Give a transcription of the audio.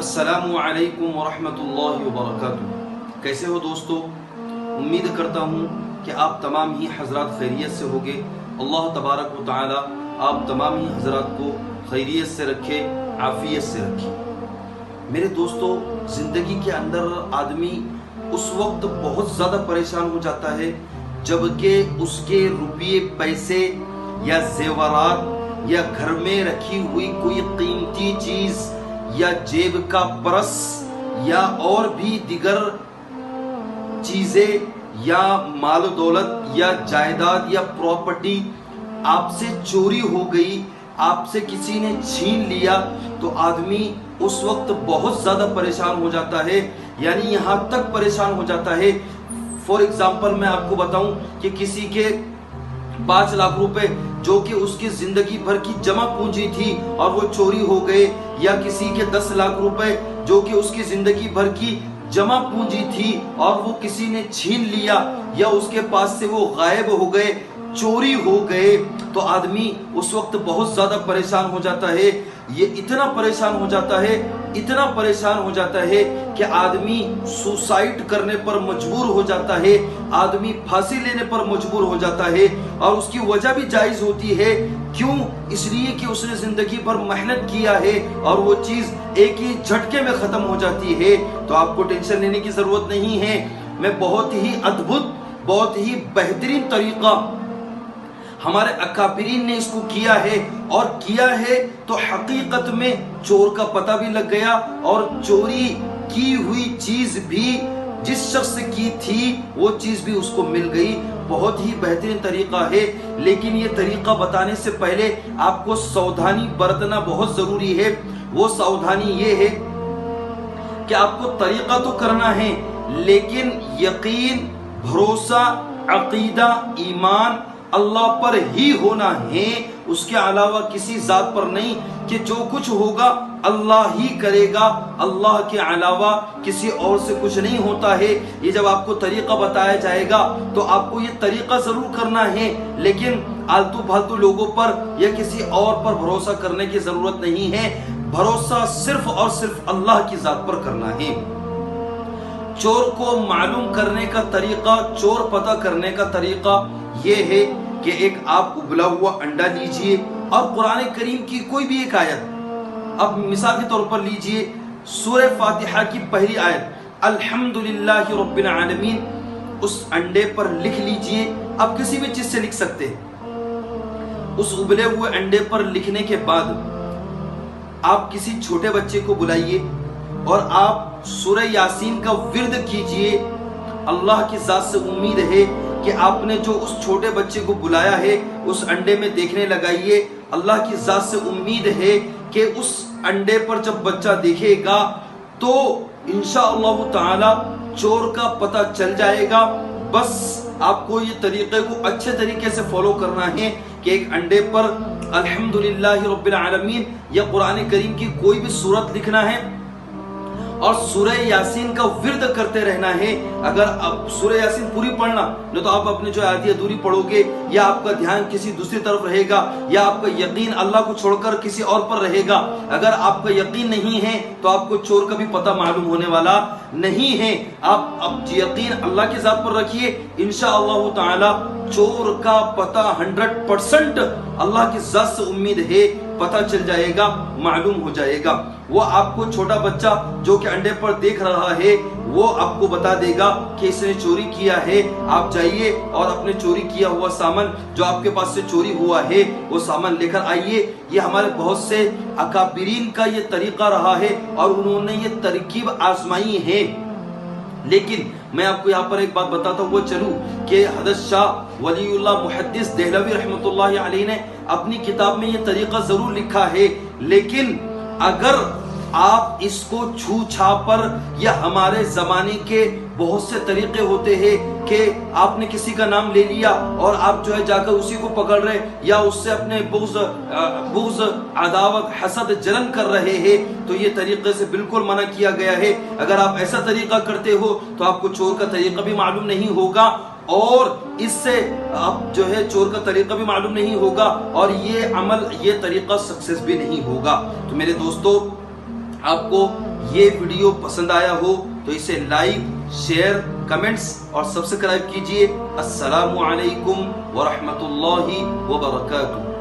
السلام علیکم ورحمۃ اللہ وبرکاتہ۔ کیسے ہو دوستو؟ امید کرتا ہوں کہ آپ تمام ہی حضرات خیریت سے ہوگے۔ اللہ تبارک و تعالی آپ تمام ہی حضرات کو خیریت سے رکھے، عافیت سے رکھے۔ میرے دوستو، زندگی کے اندر آدمی اس وقت بہت زیادہ پریشان ہو جاتا ہے جبکہ اس کے روپیے، پیسے یا زیورات یا گھر میں رکھی ہوئی کوئی قیمتی چیز یا جیب کا پرس یا اور بھی دیگر چیزیں یا مال و دولت یا جائیداد یا پراپرٹی آپ سے چوری ہو گئی، آپ سے کسی نے چھین لیا، تو آدمی اس وقت بہت زیادہ پریشان ہو جاتا ہے، یعنی یہاں تک پریشان ہو جاتا ہے۔ فور ایگزامپل میں آپ کو بتاؤں کہ کسی کے 5 لاکھ روپے جو کہ اس کی زندگی بھر کی جمع پونجی تھی اور وہ چوری ہو گئے، یا کسی کے 10 لاکھ روپے جو کہ اس کی زندگی بھر کی جمع پونجی تھی اور وہ کسی نے چھین لیا یا اس کے پاس سے وہ غائب ہو گئے، چوری ہو گئے، تو آدمی اس وقت بہت زیادہ پریشان ہو جاتا ہے۔ یہ اتنا پریشان ہو جاتا ہے کہ آدمی سوسائڈ کرنے پر مجبور ہو جاتا ہے، آدمی پھانسی لینے پر مجبور ہو جاتا ہے، اور اس کی وجہ بھی جائز ہوتی ہے۔ کیوں؟ اس لیے کہ اس نے زندگی بھر محنت کیا ہے اور وہ چیز ایک ہی جھٹکے میں ختم ہو جاتی ہے۔ تو آپ کو ٹینشن لینے کی ضرورت نہیں ہے۔ میں بہت ہی ادبھت، بہت ہی بہترین طریقہ ہمارے اکابرین نے اس کو کیا ہے، اور کیا ہے تو حقیقت میں چور کا پتہ بھی لگ گیا، اور چوری کی ہوئی چیز بھی جس شخص کی تھی وہ چیز بھی اس کو مل گئی۔ بہت ہی بہترین طریقہ ہے، لیکن یہ طریقہ بتانے سے پہلے آپ کو ساودھانی برتنا بہت ضروری ہے۔ وہ ساودھانی یہ ہے کہ آپ کو طریقہ تو کرنا ہے، لیکن یقین، بھروسہ، عقیدہ، ایمان اللہ پر ہی ہونا ہے، اس کے علاوہ کسی ذات پر نہیں، کہ جو کچھ ہوگا اللہ ہی کرے گا، اللہ کے علاوہ کسی اور سے کچھ نہیں ہوتا ہے۔ یہ جب آپ کو طریقہ بتایا جائے گا تو آپ کو یہ طریقہ ضرور کرنا ہے، لیکن آلتو پھالتو لوگوں پر یا کسی اور پر بھروسہ کرنے کی ضرورت نہیں ہے۔ بھروسہ صرف اور صرف اللہ کی ذات پر کرنا ہے۔ چور کو معلوم کرنے کا طریقہ، چور پتہ کرنے کا طریقہ یہ ہے کہ ایک آپ ابلا ہوا انڈا لیجئے اور قرآن کریم کی کوئی بھی ایک آیت، اب مثال کے طور پر لیجئے سورہ فاتحہ کی پہلی آیت الحمدللہ رب العالمین، اس انڈے پر لکھ لیجئے۔ آپ کسی بھی چیز سے لکھ سکتے ہیں۔ اس ابلے ہوئے انڈے پر لکھنے کے بعد آپ کسی چھوٹے بچے کو بلائیے اور آپ سورہ یاسین کا ورد کیجئے۔ اللہ کی ذات سے امید ہے کہ آپ نے جو اس چھوٹے بچے کو بلایا ہے اس انڈے میں دیکھنے لگائیے۔ اللہ کی ذات سے امید ہے کہ اس انڈے پر جب بچہ دیکھے گا تو انشاءاللہ تعالی چور کا پتہ چل جائے گا۔ بس آپ کو یہ طریقے کو اچھے طریقے سے فالو کرنا ہے کہ ایک انڈے پر الحمدللہ رب العالمین یا قرآن کریم کی کوئی بھی سورت لکھنا ہے اور سورہ یاسین کا ورد کرتے رہنا ہے۔ اگر آپ سورہ یاسین پوری پڑھنا، نہ تو آپ اپنے جو آدھی ادھوری پڑھو گے، یا آپ کا دھیان کسی دوسری طرف رہے گا، یا آپ کا یقین اللہ کو چھوڑ کر کسی اور پر رہے گا۔ اگر آپ کا یقین نہیں ہے تو آپ کو چور کا بھی پتہ معلوم ہونے والا نہیں ہے۔ آپ یقین اللہ کی ذات پر رکھیے، انشاءاللہ تعالی چور کا پتہ 100% اللہ کی ذات سے امید ہے پتہ چل جائے گا، معلوم ہو جائے گا۔ وہ آپ کو چھوٹا بچہ جو کہ انڈے پر دیکھ رہا ہے وہ آپ کو بتا دے گا کہ اس نے چوری کیا ہے۔ آپ جائیے اور اپنے چوری کیا ہوا سامان جو آپ کے پاس سے چوری ہوا ہے وہ سامان لے کر آئیے۔ یہ ہمارے بہت سے اکابرین کا یہ طریقہ رہا ہے اور انہوں نے یہ ترکیب آزمائی ہے۔ لیکن میں آپ کو یہاں پر ایک بات بتاتا ہوا چلوں کہ حضرت شاہ ولی اللہ محدث دہلوی رحمۃ اللہ علیہ نے اپنی کتاب میں یہ طریقہ ضرور لکھا ہے، لیکن اگر آپ اس کو چھو چھا پر، یا ہمارے زمانے کے بہت سے طریقے ہوتے ہیں کہ آپ نے کسی کا نام لے لیا اور آپ جو ہے جا کر اسی کو پکڑ رہے یا اس سے اپنے بغض، عداوت، حسد، جلن کر رہے ہیں، تو یہ طریقے سے بالکل منع کیا گیا ہے۔ اگر آپ ایسا طریقہ کرتے ہو تو آپ کو چور کا طریقہ بھی معلوم نہیں ہوگا، اور اس سے آپ جو ہے چور کا طریقہ بھی معلوم نہیں ہوگا، اور یہ عمل، یہ طریقہ سکسیس بھی نہیں ہوگا۔ تو میرے دوستو، آپ کو یہ ویڈیو پسند آیا ہو تو اسے لائک، شیئر، کمنٹس اور سبسکرائب کیجئے۔ السلام علیکم ورحمۃ اللہ وبرکاتہ۔